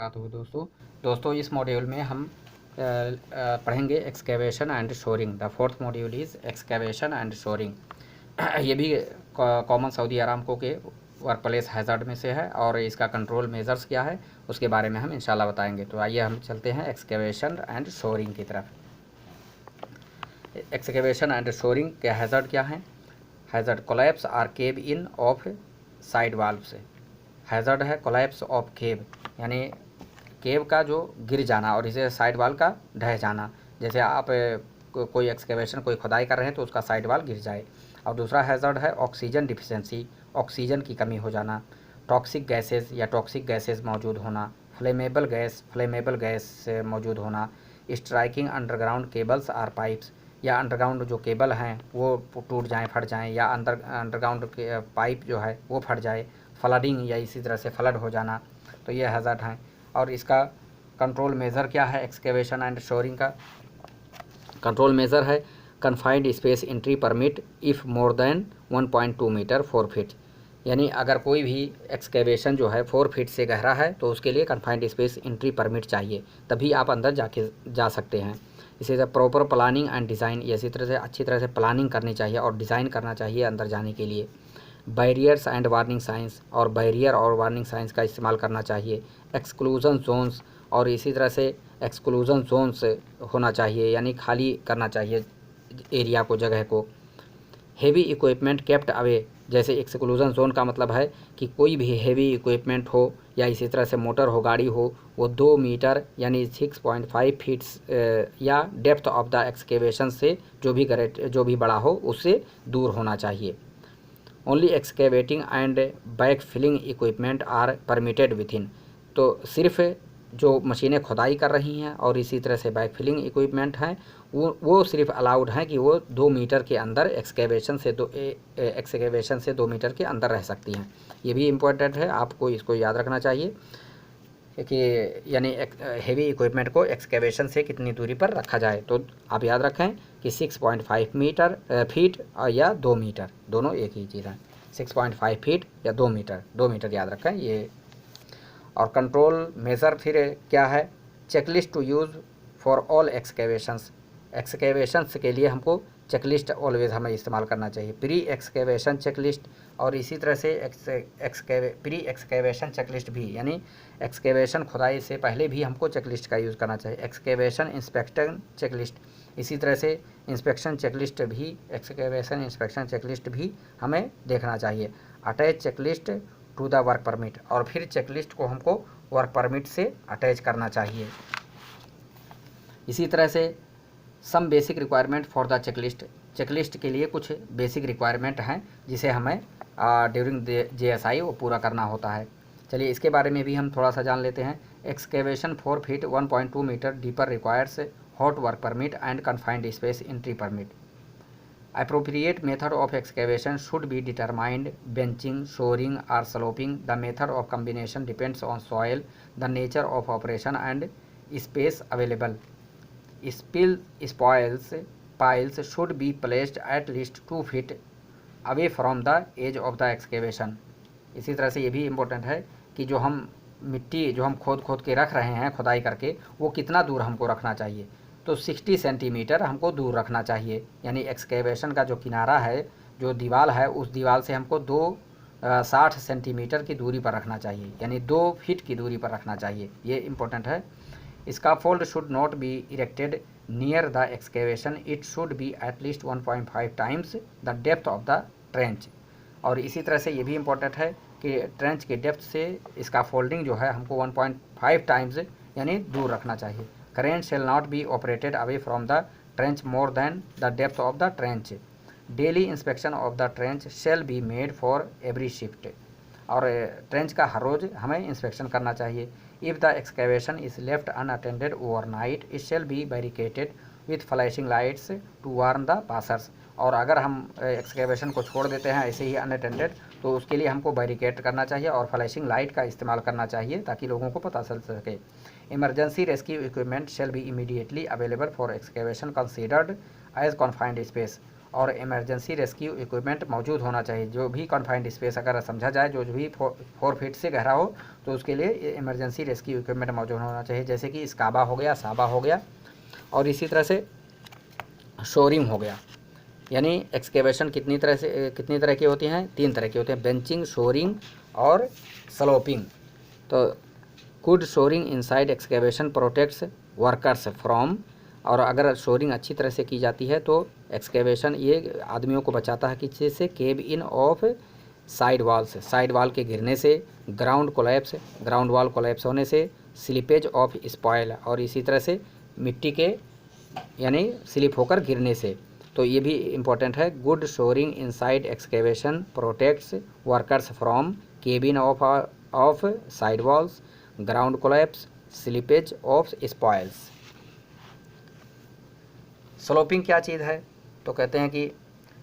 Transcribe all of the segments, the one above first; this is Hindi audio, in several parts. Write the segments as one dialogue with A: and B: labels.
A: वबरकातुहू दोस्तों इस मॉड्यूल में हम पढ़ेंगे excavation and shoring. The fourth module is excavation and shoring. ये भी कॉमन सऊदी अरामको के वर्क प्लेस हैज़ार्ड में से है और इसका कंट्रोल मेजर्स क्या है उसके बारे में हम इंशाल्लाह बताएंगे। तो आइए हम चलते हैं एक्सकेवेशन एंड शोरिंग की तरफ। एक्सकेवेशन एंड शोरिंग के हैज़ार्ड क्या हैं? Hazard collapse or cave in of side walls से। हैज़ार्ड है कोलैप्स ऑफ केव, यानी केव का जो गिर जाना और इसे साइड वाल का ढह जाना। जैसे आप कोई एक्सकेवेशन कोई खुदाई कर रहे हैं तो उसका साइड वाल गिर जाए। और दूसरा हैज़ार्ड है ऑक्सीजन डिफिशेंसी, ऑक्सीजन की कमी हो जाना। टॉक्सिक गैसेस या टॉक्सिक गैसेस मौजूद होना। फ्लेमेबल गैस मौजूद होना। Striking underground cables or pipes, या अंडरग्राउंड जो केबल हैं वो टूट जाएं, फट जाएं, या अंडरग्राउंड के पाइप जो है वो फट जाए। फ्लडिंग या इसी तरह से फ्लड हो जाना, तो ये हैज़ार्ड हैं। और इसका कंट्रोल मेज़र क्या है? एक्सकेवेशन एंड शोरिंग का कंट्रोल मेज़र है confined space entry permit if more than 1.2 meter 4 feet. यानी अगर कोई भी एक्सकेवेशन जो है 4 फीट से गहरा है तो उसके लिए कन्फाइंड स्पेस एंट्री परमिट चाहिए, तभी आप अंदर जा सकते हैं। इसी तरह प्रॉपर प्लानिंग एंड डिज़ाइन, इसी तरह से अच्छी तरह से प्लानिंग करनी चाहिए और डिज़ाइन करना चाहिए अंदर जाने के लिए। बैरियर्स एंड वार्निंग साइंस, और बैरियर और वार्निंग साइंस का इस्तेमाल करना चाहिए। एक्सक्लूज़न जोन्स, और इसी तरह से एक्सक्लूज़न जोन्स होना चाहिए, यानी खाली करना चाहिए एरिया को, जगह को। हेवी इक्विपमेंट केप्ट अवे, जैसे एक्सक्लूज़न जोन का मतलब है कि कोई भी हेवी इक्विपमेंट हो या इसी तरह से मोटर हो, गाड़ी हो, वो 2 मीटर यानी 6.5 फीट्स या डेप्थ ऑफ द एक्सकेवेशन से जो भी बड़ा हो उससे दूर होना चाहिए। Only excavating and back filling equipment are permitted within, तो सिर्फ जो मशीनें खुदाई कर रही हैं और इसी तरह से बैक फिलिंग इक्विपमेंट हैं वो सिर्फ अलाउड हैं कि वो 2 मीटर के अंदर एक्सकेवेशन से 2 मीटर के अंदर रह सकती हैं। ये भी इम्पोर्टेंट है, आपको इसको याद रखना चाहिए कि यानी हेवी इक्विपमेंट को एक्सकेवेशन से कितनी दूरी पर रखा जाए। तो आप याद रखें कि 6.5 फीट या 2 मीटर, दोनों एक ही चीज़ है। 6.5 फीट या 2 मीटर याद रखें ये। और कंट्रोल मेज़र फिर क्या है? Checklist to use for all excavations के लिए हमको चेकलिस्ट ऑलवेज हमें इस्तेमाल करना चाहिए। प्री एक्सकेवेशन चेकलिस्ट, और इसी तरह से प्री एक्सकेवेशन चेकलिस्ट भी, यानी एक्सकेवेशन खुदाई से पहले भी हमको चेकलिस्ट का यूज़ करना चाहिए। एक्सकेवेशन इंस्पेक्शन चेकलिस्ट, इसी तरह से इंस्पेक्शन चेकलिस्ट भी, एक्सकेवेशन इंस्पेक्शन चेकलिस्ट भी हमें देखना चाहिए। Attach checklist to the work permit, और फिर चेकलिस्ट को हमको वर्क परमिट से अटैच करना चाहिए। इसी तरह से some basic requirement for the checklist के लिए कुछ बेसिक रिक्वायरमेंट हैं जिसे हमें ड्यूरिंग JSI वो पूरा करना होता है। चलिए इसके बारे में भी हम थोड़ा सा जान लेते हैं। Excavation 4 feet 1.2 meter deeper requires hot work permit and confined space entry permit. Appropriate method of excavation should be determined. Benching, shoring or sloping. The method of combination depends on soil, the nature of operation and space available. Piles should be placed at least 2 feet away from the edge of the excavation. इसी तरह से ये भी इम्पोर्टेंट है कि जो हम मिट्टी जो हम खोद के रख रहे हैं खुदाई करके, वो कितना दूर हमको रखना चाहिए। तो 60 सेंटीमीटर हमको दूर रखना चाहिए, यानी एक्सकेवेशन का जो किनारा है, जो दीवार है, उस दीवार से हमको 60 सेंटीमीटर की दूरी पर रखना चाहिए, यानी 2 फीट की दूरी पर रखना चाहिए। ये इम्पोर्टेंट है। Scaffold should not be erected near the excavation, it should be at least 1.5 times the depth of the trench. और इसी तरह से ये भी इम्पोर्टेंट है कि ट्रेंच के डेप्थ से स्काफोल्डिंग जो है हमको 1.5 टाइम्स यानी दूर रखना चाहिए। Crane shall not be operated away from the trench more than the depth of the trench. Daily inspection of the trench shall be made for every shift. और ट्रेंच का हर रोज़ हमें इंस्पेक्शन करना चाहिए। If the excavation is left unattended overnight, it shall be barricaded with flashing lights to warn the passers. और अगर हम एक्सकेवेशन को छोड़ देते हैं ऐसे ही अनअटेंडेड, तो उसके लिए हमको बैरिकेड करना चाहिए और फ्लैशिंग लाइट का इस्तेमाल करना चाहिए ताकि लोगों को पता चल सके। Emergency rescue equipment shall be immediately available for excavation considered as confined space. और इमरजेंसी रेस्क्यू इक्विपमेंट मौजूद होना चाहिए। जो भी कॉन्फाइंड स्पेस अगर समझा जाए जो भी 4 फीट से गहरा हो तो उसके लिए इमरजेंसी रेस्क्यू इक्विपमेंट मौजूद होना चाहिए, जैसे कि स्काबा हो गया, साबा हो गया, और इसी तरह से शोरिंग हो गया। यानी एक्सकेवेशन कितनी तरह की होती हैं? 3 तरह की होती हैं, बेंचिंग, शोरिंग और स्लोपिंग। तो good shoring inside excavation protects workers from, और अगर शोरिंग अच्छी तरह से की जाती है तो एक्सकेवेशन ये आदमियों को बचाता है किसी से? केव इन ऑफ साइड वॉल से, साइड वॉल के गिरने से, ground collapse, ground wall collapse होने से, स्लिपेज ऑफ स्पॉयल, और इसी तरह से मिट्टी के यानी स्लिप होकर गिरने से। तो ये भी इम्पोर्टेंट है। Good shoring inside excavation protects workers from केबिन of side walls, ground collapse, slippage of spoils. Sloping क्या चीज़ है? तो कहते हैं कि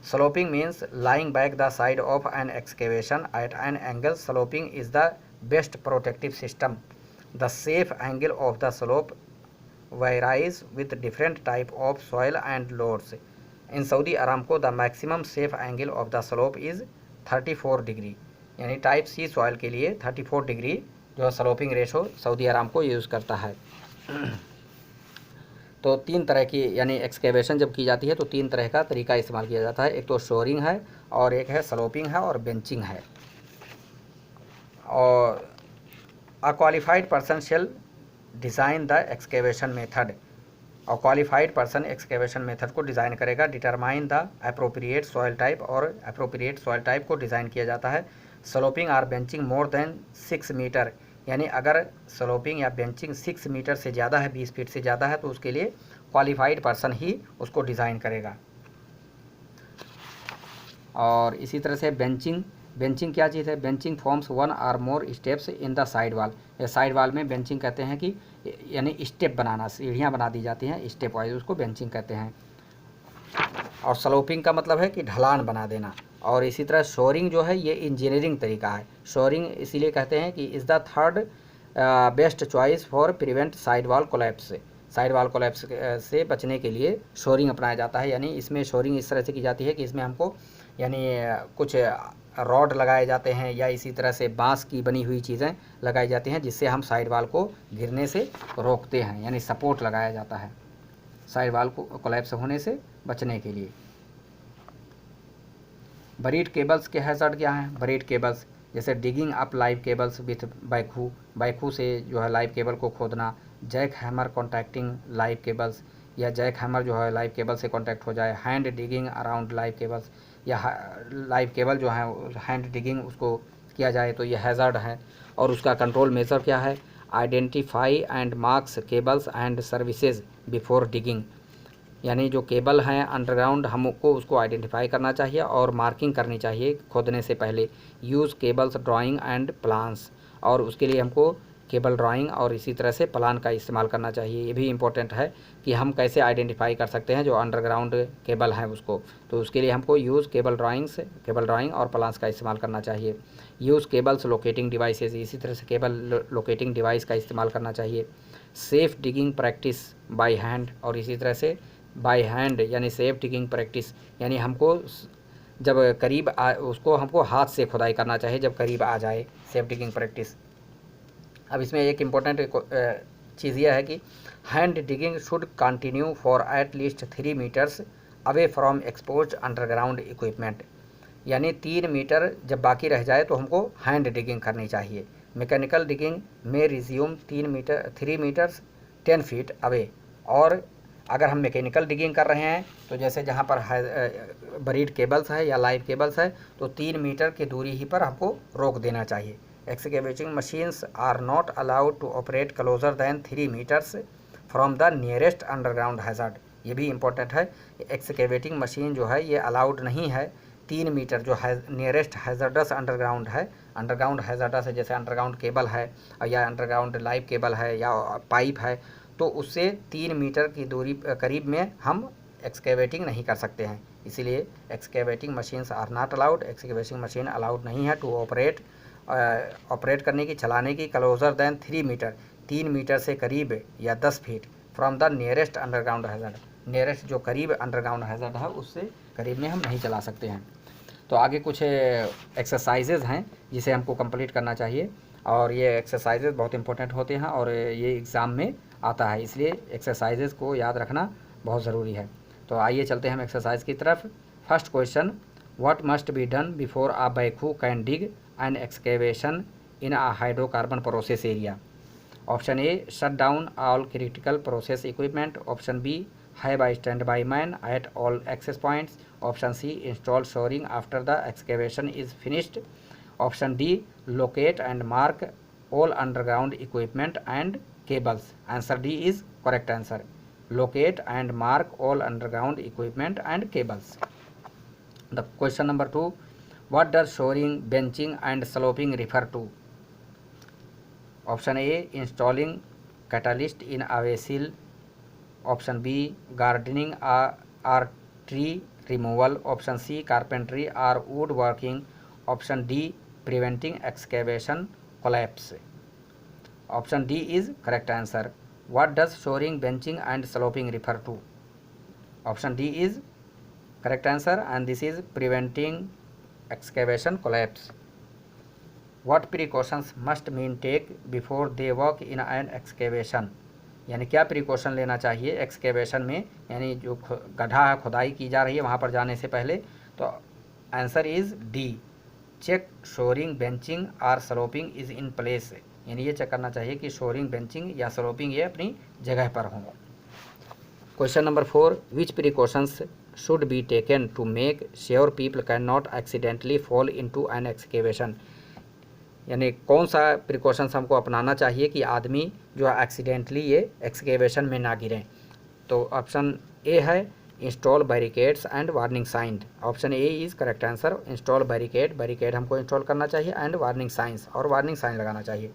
A: sloping means lying back the side of an excavation at an angle. Sloping is the best protective system. The safe angle of the slope varies with different type of soil and loads. In Saudi Aramco, the maximum safe angle of the slope is 34 degree, यानी टाइप सी सॉइल के लिए 34 डिग्री जो sloping ratio Saudi Aramco use करता है। तो 3 तरह की यानी एक्सकेवेशन जब की जाती है तो 3 तरह का तरीका इस्तेमाल किया जाता है। एक तो शोरिंग है, और एक है स्लोपिंग है, और बेंचिंग है। और a qualified person shall design the excavation method, और क्वालिफाइड पर्सन एक्सकेवेशन मेथड को डिज़ाइन करेगा। Determine the appropriate soil type, और अप्रोप्रिएट सॉइल टाइप को डिज़ाइन किया जाता है। Sloping or benching more than 6 meter, यानी अगर स्लोपिंग या बेंचिंग 6 मीटर से ज़्यादा है, 20 फीट से ज़्यादा है, तो उसके लिए क्वालिफाइड पर्सन ही उसको डिज़ाइन करेगा। और इसी तरह से बेंचिंग क्या चीज़ है? बेंचिंग फॉर्म्स 1 और more steps in the side वाल। या साइड वाल में बेंचिंग कहते हैं कि यानी स्टेप बनाना, सीढ़ियाँ बना दी जाती हैं स्टेप वाइज, उसको बेंचिंग कहते हैं। और स्लोपिंग का मतलब है कि ढलान बना देना। और इसी तरह शोरिंग जो है ये इंजीनियरिंग तरीका है। शोरिंग इसीलिए कहते हैं कि is the third best choice for prevent side वाल कोलैप्स। साइड वाल कोलैप्स से बचने के लिए शोरिंग अपनाया जाता है। यानी इसमें शोरिंग इस तरह से की जाती है कि इसमें हमको यानी कुछ रॉड लगाए जाते हैं, या इसी तरह से बांस की बनी हुई चीज़ें लगाई जाती हैं जिससे हम साइड वाल को गिरने से रोकते हैं, यानी सपोर्ट लगाया जाता है साइड वाल को कोलैप्स होने से बचने के लिए। बरीड केबल्स के हैज़र्ड क्या हैं? बरीड केबल्स जैसे digging up live cables with backhoe से जो है लाइव केबल को खोदना, jack hammer contacting live cables, या जैक हैमर जो है लाइव केबल से कॉन्टैक्ट हो जाए, hand digging around live cables, या लाइव केबल जो है हैंड डिगिंग उसको किया जाए तो ये हैज़र्ड है। और उसका कंट्रोल मेजर क्या है? Identify and marks cables and services before digging, यानी जो केबल हैं अंडरग्राउंड हमको उसको आइडेंटिफाई करना चाहिए और मार्किंग करनी चाहिए खोदने से पहले। Use cables drawing and plans, और उसके लिए हमको केबल ड्राइंग और इसी तरह से प्लान का इस्तेमाल करना चाहिए। ये भी इम्पोर्टेंट है कि हम कैसे आइडेंटिफाई कर सकते हैं जो अंडरग्राउंड केबल हैं उसको, तो उसके लिए हमको यूज़ केबल ड्राइंग और प्लान्स का इस्तेमाल करना चाहिए। यूज़ केबल्स लोकेटिंग डिवाइसेस, इसी तरह से केबल लोकेटिंग डिवाइस का इस्तेमाल करना चाहिए। Safe digging practice by hand, और इसी तरह से बाय हैंड यानी सेफ डिगिंग प्रैक्टिस, यानी हमको जब करीब उसको हमको हाथ से खुदाई करना चाहिए जब करीब आ जाए, सेफ डिगिंग प्रैक्टिस। अब इसमें एक इम्पोर्टेंट चीज़ यह है कि hand digging should continue for at least 3 meters away from exposed underground equipment, यानी 3 मीटर जब बाकी रह जाए तो हमको हैंड डिगिंग करनी चाहिए। मैकेनिकल डिगिंग में रिज्यूम 3 मीटर्स 10 फीट अवे, और अगर हम मैकेनिकल डिगिंग कर रहे हैं तो जैसे जहाँ पर बरीड केबल्स है या लाइव केबल्स है तो 3 मीटर की दूरी ही पर हमको रोक देना चाहिए। Excavating machines are not allowed to operate closer than 3 meters from the nearest underground hazard. ये भी इम्पोर्टेंट है, एक्सकेवेटिंग मशीन जो है ये अलाउड नहीं है 3 मीटर जो है नियरेस्ट हैज़र्डस अंडरग्राउंड है। अंडरग्राउंड हैज़र्डस है जैसे अंडरग्राउंड केबल है या अंडरग्राउंड लाइव केबल है या पाइप है, तो उससे 3 मीटर की दूरी करीब में हम एक्सकेवेटिंग नहीं कर सकते हैं। इसीलिए excavating machines are not allowed, excavating machine allowed नहीं है टू ऑपरेट करने की, चलाने की क्लोजर दैन 3 मीटर, 3 मीटर से करीब या 10 feet from the nearest underground hazard, nearest जो करीब अंडरग्राउंड हैज़र्ड है उससे करीब में हम नहीं चला सकते हैं। तो आगे कुछ एक्सरसाइजेज हैं जिसे हमको कंप्लीट करना चाहिए, और ये एक्सरसाइजेज बहुत इंपॉर्टेंट होते हैं और ये एग्ज़ाम में आता है, इसलिए एक्सरसाइजेज को याद रखना बहुत ज़रूरी है। तो आइए चलते हैं हम एक्सरसाइज की तरफ। First question, what must be done before a backhoe can dig an excavation in a hydrocarbon process area? Option A, shut down all critical process equipment. Option B, have a standby man at all access points. Option C, install shoring after the excavation is finished. Option D, locate and mark all underground equipment and cables. Answer D is correct answer. Locate and mark all underground equipment and cables. The question number 2, what does shoring, benching and sloping refer to? Option A, installing catalyst in a vessel. Option B, gardening or tree removal. Option C, carpentry or woodworking. Option D, preventing excavation collapse. Option D is correct answer. What does shoring, benching and sloping refer to? Option D is correct answer, and this is preventing excavation collapse. What precautions must men take before they work in an excavation? यानी क्या प्रिकॉशन लेना चाहिए एक्सकेवेशन में, यानी जो गड्ढा है, खुदाई की जा रही है, वहाँ पर जाने से पहले। तो answer is D, check shoring, benching और स्लोपिंग इज़ इन प्लेस। यानी ये चेक करना चाहिए कि शोरिंग, बेंचिंग या स्लोपिंग ये अपनी जगह पर हों। Question number 4, which precautions should be taken to make sure people can not accidentally fall into an excavation? यानी कौन सा प्रिकॉशंस हमको अपनाना चाहिए कि आदमी जो है एक्सीडेंटली ये एक्सकेवेशन में ना गिरें? तो ऑप्शन ए है, install barricades and warning sign. Option A is correct answer. Install barricade हमको इंस्टॉल करना चाहिए एंड वार्निंग साइंस, और वार्निंग साइन लगाना चाहिए।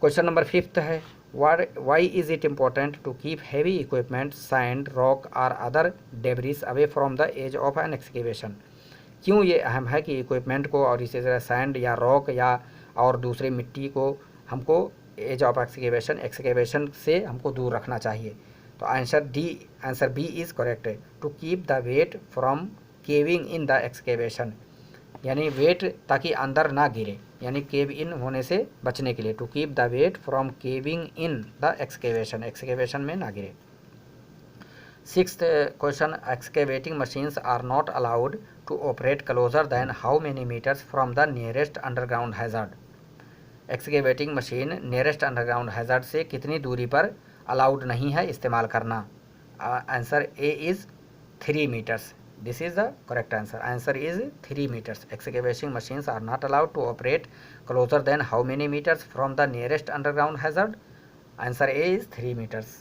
A: क्वेश्चन नंबर 5 है, why is it important to keep heavy equipment, sand, rock और other debris away from the edge of an excavation? क्यों ये अहम है कि इक्विपमेंट को और इसी तरह सैंड या रॉक या और दूसरी मिट्टी को हमको एज ऑफ एक्सकेवेशन से हमको दूर रखना चाहिए? तो answer B is correct, to keep the weight from caving in the excavation. यानी वेट ताकि अंदर ना गिरे, यानी केव इन होने से बचने के लिए, to keep the weight from caving in the excavation में ना गिरे। 6th question, excavating machines are not allowed to operate closer than how many metres from the nearest underground hazard? Excavating machine nearest underground hazard से कितनी दूरी पर अलाउड नहीं है इस्तेमाल करना? Answer A is 3 meters. This is the correct answer. Answer is 3 meters. Excavating machines are not allowed to operate closer than how many metres from the nearest underground hazard? Answer A is 3 metres.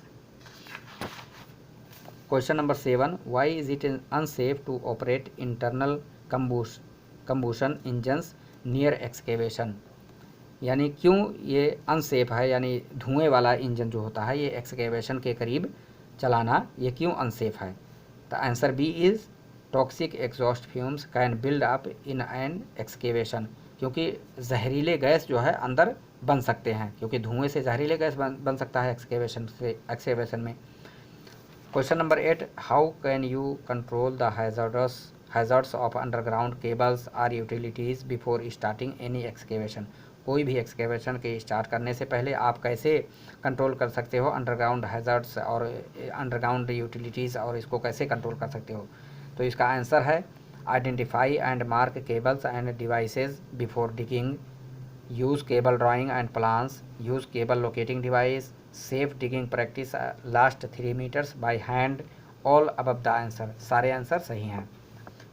A: Question number 7, why is it unsafe to operate internal combustion engines near excavation? यानी क्यों ये अनसेफ है, यानी धुएं वाला इंजन जो होता है ये एक्सकेवेशन के करीब चलाना ये क्यों अनसेफ है? तो answer B is toxic exhaust fumes can build up in an excavation. क्योंकि जहरीले गैस जो है अंदर बन सकते हैं, क्योंकि धुएं से जहरीले गैस बन सकता है एक्सकेवेशन में। Question number 8, how can you control the hazards of underground cables or utilities before starting any excavation? कोई भी एक्सकेवेशन के स्टार्ट करने से पहले आप कैसे कंट्रोल कर सकते हो अंडरग्राउंड हैज़र्ड्स और अंडरग्राउंड यूटिलिटीज़, और इसको कैसे कंट्रोल कर सकते हो? तो इसका आंसर है, identify and mark cables and devices before digging, use cable drawing and plans, use cable locating device, safe digging practice, last 3 metres by hand, all above the answer. सारे आंसर सही हैं।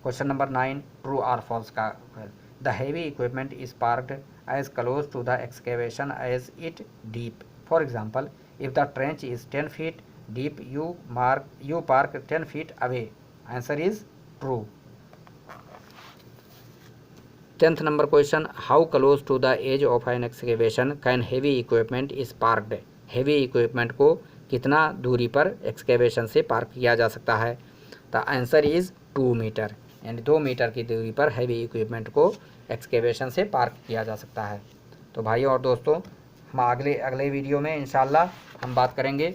A: क्वेश्चन नंबर 9, ट्रू और फॉल्स का, the heavy equipment is parked as close to the excavation as it deep. For example, if the trench is 10 feet deep, you park 10 feet away. Answer is true. 10th number question, how close to the edge of an excavation can heavy equipment is parked? heavy equipment को कितना दूरी पर excavation से पार्क किया जा सकता है? तो आंसर इज़ 2 मीटर, यानी 2 मीटर की दूरी पर हैवी इक्विपमेंट को एक्सकेवेशन से पार्क किया जा सकता है। तो भाइयों और दोस्तों, हम अगले वीडियो में इंशाल्लाह हम बात करेंगे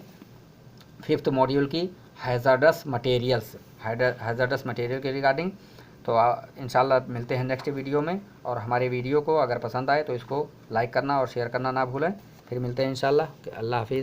A: 5th मॉड्यूल की हैज़ार्डस मटेरियल्स। हैज़र्डस मटेरियल के रिगार्डिंग। तो इंशाल्लाह मिलते हैं नेक्स्ट वीडियो में, और हमारे वीडियो को अगर पसंद आए तो इसको लाइक करना और शेयर करना ना भूलें। फिर मिलते हैं इंशाल्लाह। अल्लाह हाफिज़।